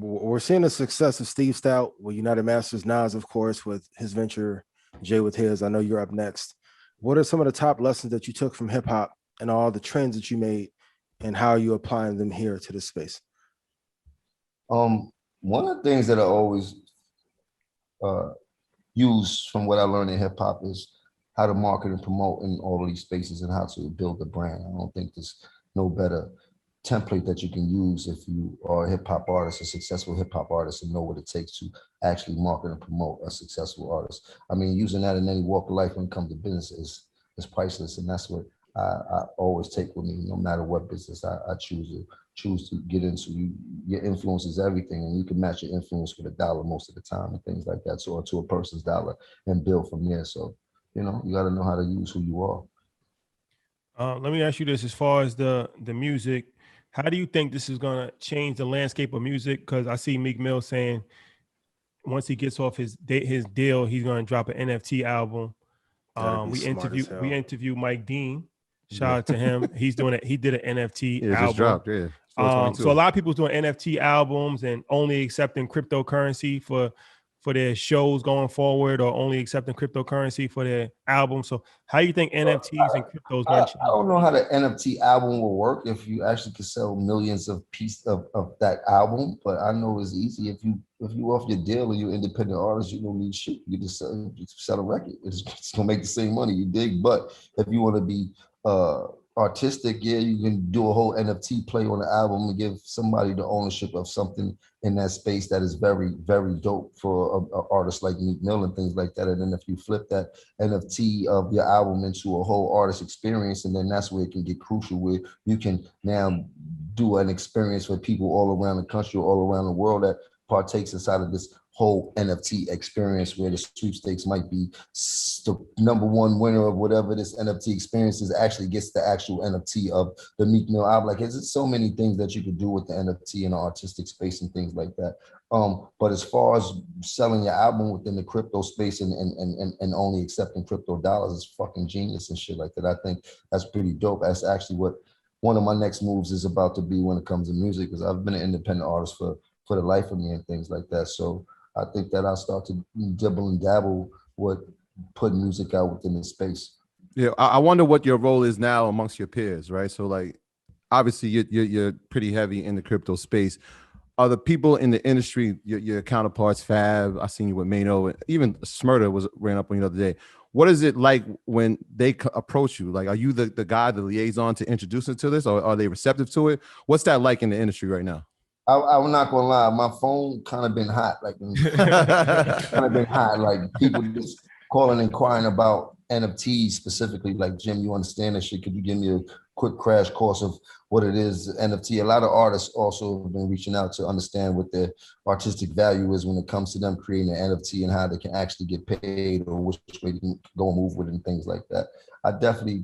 We're seeing the success of Steve Stout with United Masters, Nas, of course, with his venture, Jay with his. I know you're up next. What are some of the top lessons that you took from hip hop and all the trends that you made, and how are you applying them here to this space? One of the things that I always uh, use from what I learned in hip hop is how to market and promote in all of these spaces and how to build a brand. I don't think there's no better template that you can use if you are a hip hop artist, a successful hip hop artist, and know what it takes to actually market and promote a successful artist. I mean, using that in any walk of life when it comes to business is priceless, and that's what I always take with me, no matter what business I choose to get into. Your influence is everything, and you can match your influence with a dollar most of the time and things like that. So, or to a person's dollar and build from there. So, you got to know how to use who you are. Let me ask you this: as far as the music, how do you think this is gonna change the landscape of music? Because I see Meek Mill saying once he gets off his deal, he's gonna drop an NFT album. We interview Mike Dean. Shout out to him. He's doing it. He did an NFT album. Just dropped, yeah. So a lot of people's doing NFT albums and only accepting cryptocurrency for their shows going forward, or only accepting cryptocurrency for their albums. So how do you think NFTs and cryptos going to change? I don't know how the NFT album will work if you actually could sell millions of pieces of that album, but I know it's easy. If you off your deal and you're independent artist, you don't need shit. You just sell a record. It's gonna make the same money, you dig? But if you want to be artistic, yeah, you can do a whole NFT play on the album and give somebody the ownership of something in that space that is very, very dope for an artist like Meek Mill and things like that. And then if you flip that NFT of your album into a whole artist experience, and then that's where it can get crucial, where you can now do an experience for people all around the country, all around the world that partakes inside of this whole NFT experience, where the sweepstakes might be the number one winner of whatever this NFT experience is actually gets the actual NFT of the Meek Mill album. Like, there's so many things that you could do with the NFT in the artistic space and things like that. But as far as selling your album within the crypto space and only accepting crypto dollars is fucking genius and shit like that. I think that's pretty dope. That's actually what one of my next moves is about to be when it comes to music, because I've been an independent artist for the life of me and things like that. So I think that I'll start to dibble and dabble with putting music out within the space. Yeah, I wonder what your role is now amongst your peers, right? So, like, obviously you're pretty heavy in the crypto space. Are the people in the industry, your counterparts, Fab, I seen you with Mano, even Smurda ran up on you the other day. What is it like when they approach you? Like, are you the guy, the liaison to introduce them to this, or are they receptive to it? What's that like in the industry right now? I'm not gonna lie, my phone kind of been hot, like people just calling, inquiring about NFTs specifically. Like, Jim, you understand this shit? Could you give me a quick crash course of what it is, NFT? A lot of artists also have been reaching out to understand what their artistic value is when it comes to them creating an NFT and how they can actually get paid, or which way they can go and move with it and things like that. I definitely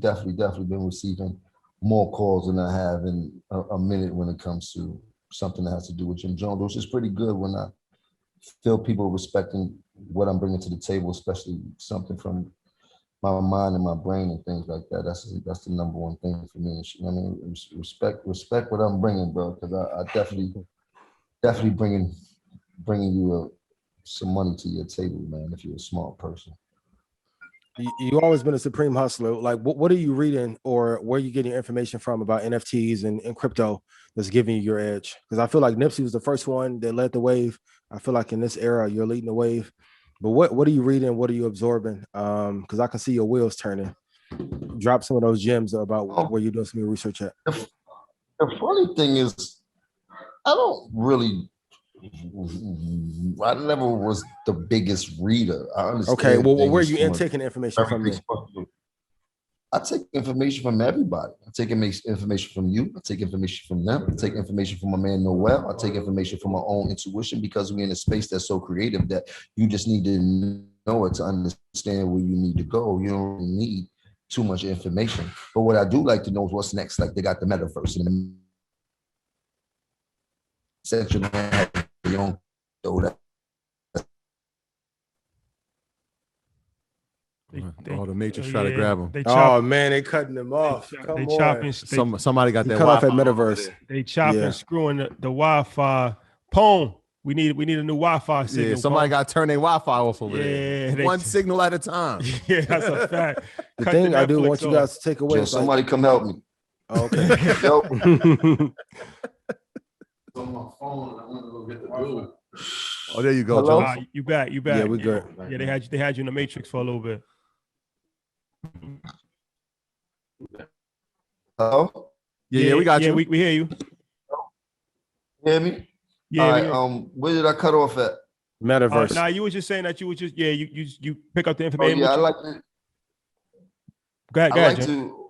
been receiving more calls than I have in a minute when it comes to something that has to do with Jim Jones, which is pretty good when I feel people respecting what I'm bringing to the table, especially something from my mind and my brain and things like that. That's the number one thing for me. I mean, respect what I'm bringing, bro, because I definitely bringing you some money to your table, man, if you're a smart person. You've always been a supreme hustler. Like, what are you reading, or where are you getting information from about NFTs and crypto that's giving you your edge? Because I feel like Nipsey was the first one that led the wave. I feel like in this era, you're leading the wave. But what are you reading? What are you absorbing? Because I can see your wheels turning. Drop some of those gems about where you're doing some of your research at. The funny thing is, I never was the biggest reader. I understand. Okay, well, where are you taking information from? I take information from everybody. I take information from you. I take information from them. I take information from my man Noel. I take information from my own intuition, because we're in a space that's so creative that you just need to know it to understand where you need to go. You don't need too much information. But what I do like to know is what's next. Like, they got the metaverse and the section, man. You don't know that. The Matrix try to grab him. Oh man, they cutting them off. Somebody got that Wi-Fi. Cut off at metaverse. They chopping, screwing the Wi-Fi. Pone, We need a new Wi-Fi signal. Yeah, somebody bro. got to turn their Wi-Fi off over Yeah, there. One signal at a time. Yeah, that's a fact. The Cut thing I do Netflix want you off. guys to take away Yo, is like, somebody come help me. oh, okay. Yo. On my phone, I want to go get the dude. Oh, there you go, Hello? Jones. You back. Yeah, we good. Yeah, they had you in the Matrix for a little bit. Hello? Yeah, we got yeah, you. we hear you. Hear me? Yeah, All we right, hear you. where did I cut off at? Metaverse. Nah, you was just saying that you was just you pick up the Oh information. yeah, I Go like to. ahead, I go ahead, like Jim. to.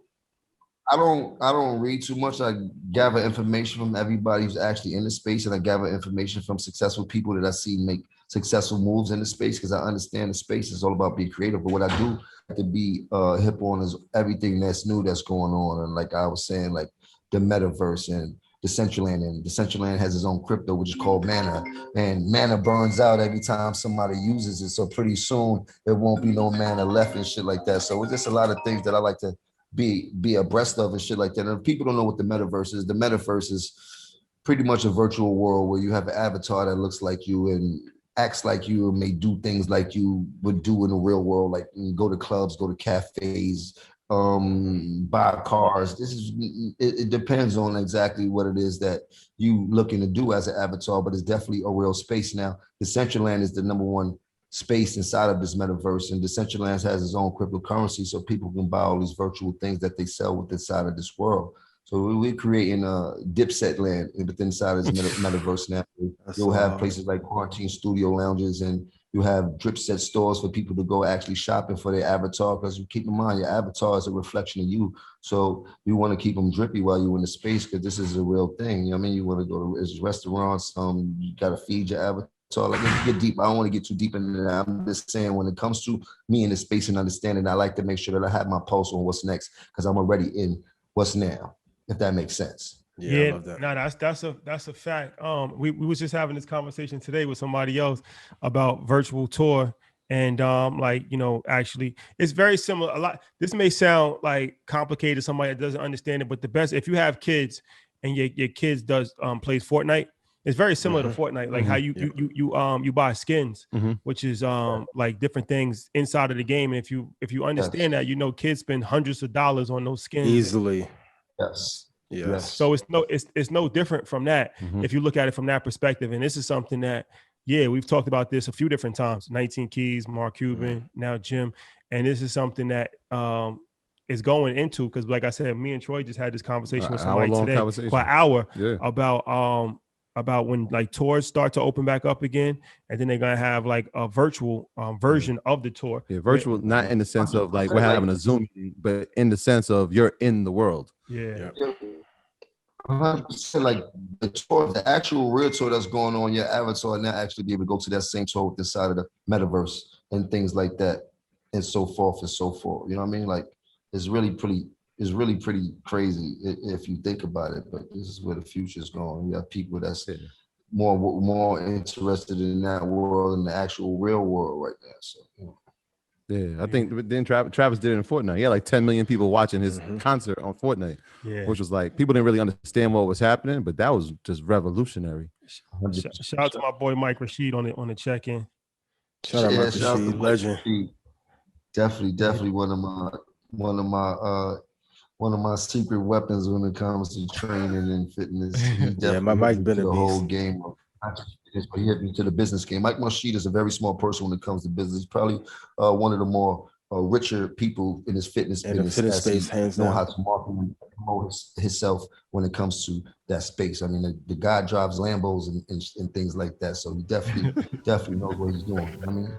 I don't read too much. I gather information from everybody who's actually in the space, and I gather information from successful people that I see make successful moves in the space because I understand the space is all about being creative. But what I do have to be hip on is everything that's new that's going on, and like I was saying, like the metaverse and Decentraland, and Decentraland has its own crypto, which is called Mana, and Mana burns out every time somebody uses it. So pretty soon there won't be no Mana left and shit like that. So it's just a lot of things that I like to be abreast of and shit like that. And if people don't know what the metaverse is, the metaverse is pretty much a virtual world where you have an avatar that looks like you and acts like you, and may do things like you would do in the real world, like go to clubs, go to cafes, buy cars. It depends on exactly what it is that you looking to do as an avatar, but it's definitely a real space now. Decentraland is the number one space inside of this metaverse, and Decentraland has its own cryptocurrency, so people can buy all these virtual things that they sell within inside of this world. So we're creating a dipset land within inside of this metaverse now. You'll have places like quarantine studio lounges, and you have drip set stores for people to go actually shopping for their avatar, because you keep in mind your avatar is a reflection of you. So you want to keep them drippy while you're in the space, because this is a real thing. You know what I mean? You want to go to restaurants, you got to feed your avatar. So like, let's get deep. I don't want to get too deep into that. I'm just saying, when it comes to me in the space and understanding, I like to make sure that I have my pulse on what's next, because I'm already in what's now, if that makes sense. Yeah, I love that. No, that's a fact. We was just having this conversation today with somebody else about virtual tour, and like, you know, actually it's very similar. A lot. This may sound like complicated to somebody that doesn't understand it, but the best, if you have kids and your kids plays Fortnite, it's very similar to Fortnite, like how you buy skins, which is like different things inside of the game. And if you understand that, you know, kids spend hundreds of dollars on those skins Easily. Yes. So it's no different from that if you look at it from that perspective. And this is something that, yeah, we've talked about this a few different times. 19 Keys, Mark Cuban, now Jim, and this is something that is going into, because like I said, me and Troy just had this conversation with somebody today for an hour about when like tours start to open back up again, and then they're gonna have like a virtual version of the tour. Yeah, virtual, not in the sense of like we're having a Zoom meeting, but in the sense of you're in the world. Yeah. 100%. Like the tour, the actual real tour that's going on, your avatar now actually be able to go to that same tour with the side of the metaverse and things like that, and so forth and so forth. You know what I mean? Like it's really pretty crazy if you think about it. But this is where the future is going. You have people that's more interested in that world than the actual real world right now. So you know. Yeah, I think then Travis did it in Fortnite. He had like 10 million people watching his concert on Fortnite, which was like, people didn't really understand what was happening, but that was just revolutionary. Shout out to my boy Mike Rashid on the check-in. Shout out Mike Rashid, legend. Definitely one of my secret weapons when it comes to training and fitness. Yeah, Mike's been the a whole beast. game of not just fitness, but he hit me to the business game. Mike Rashid is a very small person when it comes to business. He's probably one of the more richer people in his fitness business. Fitness space, hands know down. how to market and promote himself when it comes to that space. I mean, the guy drives Lambos and things like that. So he definitely knows what he's doing. I mean.